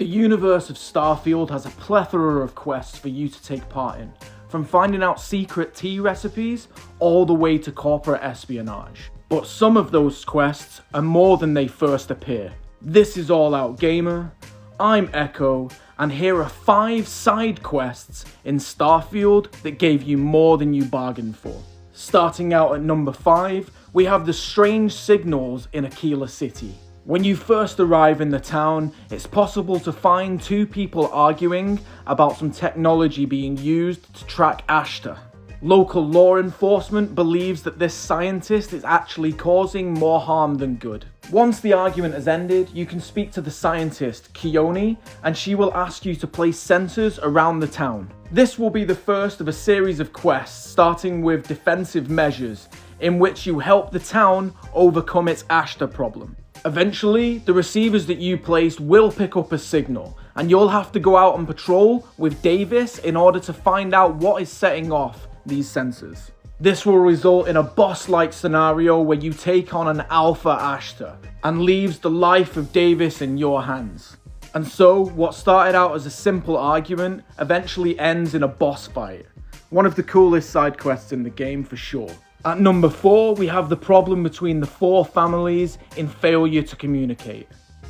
The universe of Starfield has a plethora of quests for you to take part in, from finding out secret tea recipes all the way to corporate espionage. But some of those quests are more than they first appear. This is All Out Gamer, I'm Echo, and here are 5 side quests in Starfield that gave you more than you bargained for. Starting out at number 5, we have the strange signals in Aquila City. When you first arrive in the town, it's possible to find 2 people arguing about some technology being used to track Ashta. Local law enforcement believes that this scientist is actually causing more harm than good. Once the argument has ended, you can speak to the scientist, Keone, and she will ask you to place sensors around the town. This will be the first of a series of quests, starting with defensive measures, in which you help the town overcome its Ashta problem. Eventually, the receivers that you placed will pick up a signal, and you'll have to go out on patrol with Davis in order to find out what is setting off these sensors. This will result in a boss-like scenario where you take on an alpha Ashta, and leaves the life of Davis in your hands. And so, what started out as a simple argument eventually ends in a boss fight. One of the coolest side quests in the game for sure. At number 4, we have the problem between the 4 families in failure to communicate.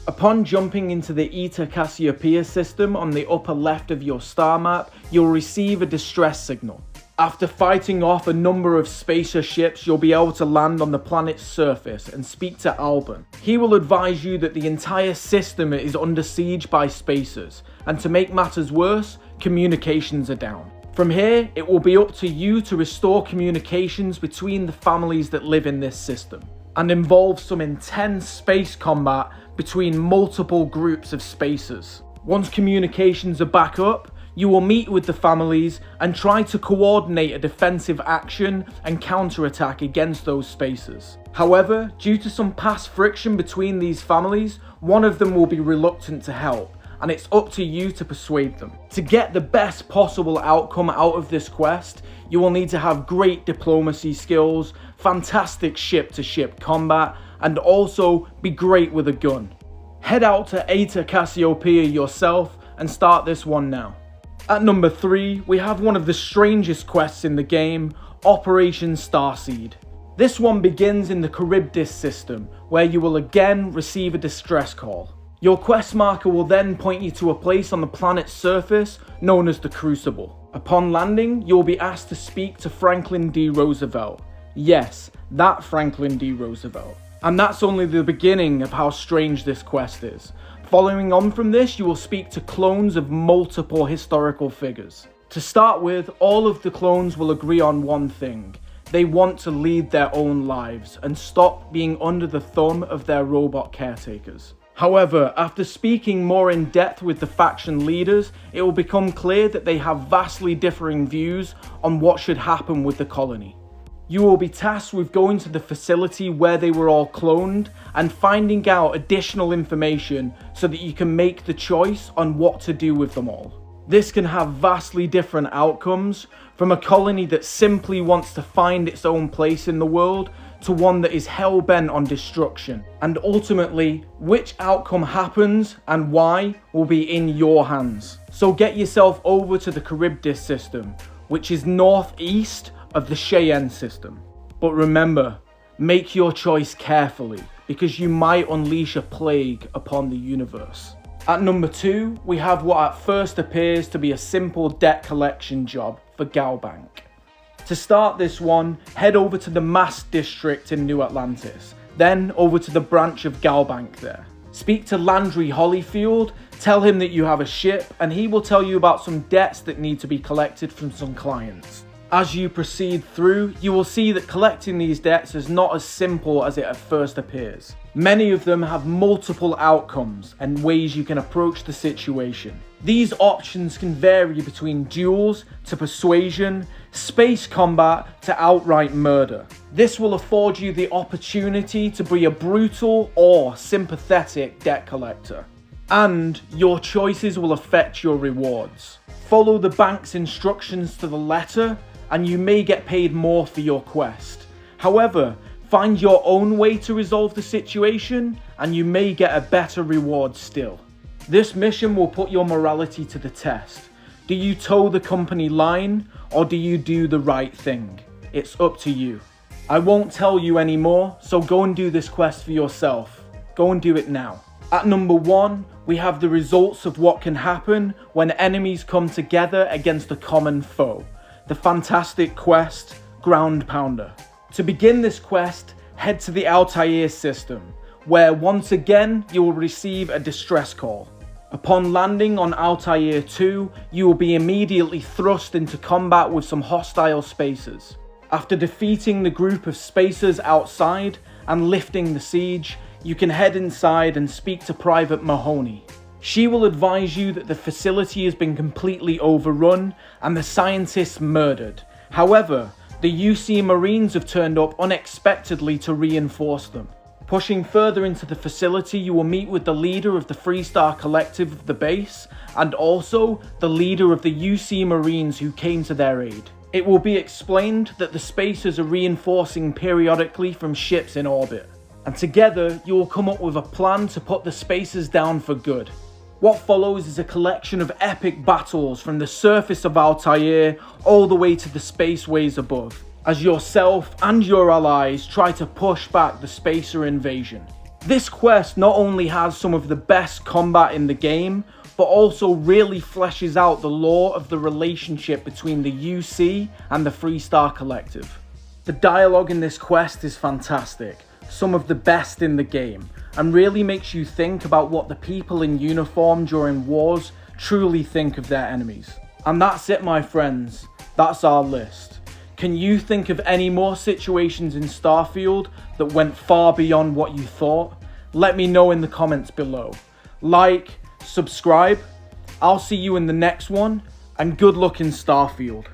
Upon jumping into the Eta Cassiopeia system on the upper left of your star map, you'll receive a distress signal. After fighting off a number of spacer ships, you'll be able to land on the planet's surface and speak to Alban. He will advise you that the entire system is under siege by spacers, and to make matters worse, communications are down. From here, it will be up to you to restore communications between the families that live in this system, and involves some intense space combat between multiple groups of spacers. Once communications are back up, you will meet with the families and try to coordinate a defensive action and counterattack against those spacers. However, due to some past friction between these families, one of them will be reluctant to help, and it's up to you to persuade them. To get the best possible outcome out of this quest, you will need to have great diplomacy skills, fantastic ship-to-ship combat, and also be great with a gun. Head out to Eta Cassiopeia yourself and start this one now. At number 3, we have one of the strangest quests in the game, Operation Starseed. This one begins in the Charybdis system, where you will again receive a distress call. Your quest marker will then point you to a place on the planet's surface known as the Crucible. Upon landing, you'll be asked to speak to Franklin D. Roosevelt. Yes, that Franklin D. Roosevelt. And that's only the beginning of how strange this quest is. Following on from this, you will speak to clones of multiple historical figures. To start with, all of the clones will agree on one thing. They want to lead their own lives and stop being under the thumb of their robot caretakers. However, after speaking more in depth with the faction leaders, it will become clear that they have vastly differing views on what should happen with the colony. You will be tasked with going to the facility where they were all cloned and finding out additional information so that you can make the choice on what to do with them all. This can have vastly different outcomes, from a colony that simply wants to find its own place in the world to one that is hell-bent on destruction. And ultimately, which outcome happens and why will be in your hands. So get yourself over to the Charybdis system, which is northeast of the Cheyenne system. But remember, make your choice carefully, because you might unleash a plague upon the universe. At number 2, we have what at first appears to be a simple debt collection job for Galbank. To start this one, head over to the Mass District in New Atlantis, then over to the branch of Galbank there. Speak to Landry Holyfield, tell him that you have a ship, and he will tell you about some debts that need to be collected from some clients. As you proceed through, you will see that collecting these debts is not as simple as it at first appears. Many of them have multiple outcomes and ways you can approach the situation. These options can vary between duels to persuasion, space combat to outright murder. This will afford you the opportunity to be a brutal or sympathetic debt collector. And your choices will affect your rewards. Follow the bank's instructions to the letter, and you may get paid more for your quest. However, find your own way to resolve the situation, and you may get a better reward still. This mission will put your morality to the test. Do you toe the company line, or do you do the right thing? It's up to you. I won't tell you anymore, so go and do this quest for yourself. Go and do it now. At number 1, we have the results of what can happen when enemies come together against a common foe. The fantastic quest, Ground Pounder. To begin this quest, head to the Altair system, where once again you will receive a distress call. Upon landing on Altair 2, you will be immediately thrust into combat with some hostile spacers. After defeating the group of spacers outside and lifting the siege, you can head inside and speak to Private Mahoney. She will advise you that the facility has been completely overrun and the scientists murdered. However, the UC Marines have turned up unexpectedly to reinforce them. Pushing further into the facility, you will meet with the leader of the Freestar Collective of the base, and also the leader of the UC Marines who came to their aid. It will be explained that the spacers are reinforcing periodically from ships in orbit, and together you will come up with a plan to put the spacers down for good. What follows is a collection of epic battles from the surface of Altair all the way to the spaceways above, as yourself and your allies try to push back the spacer invasion. This quest not only has some of the best combat in the game, but also really fleshes out the lore of the relationship between the UC and the Freestar Collective. The dialogue in this quest is fantastic, some of the best in the game, and really makes you think about what the people in uniform during wars truly think of their enemies. And that's it, my friends. That's our list. Can you think of any more situations in Starfield that went far beyond what you thought? Let me know in the comments below. Like, subscribe. I'll see you in the next one, and good luck in Starfield.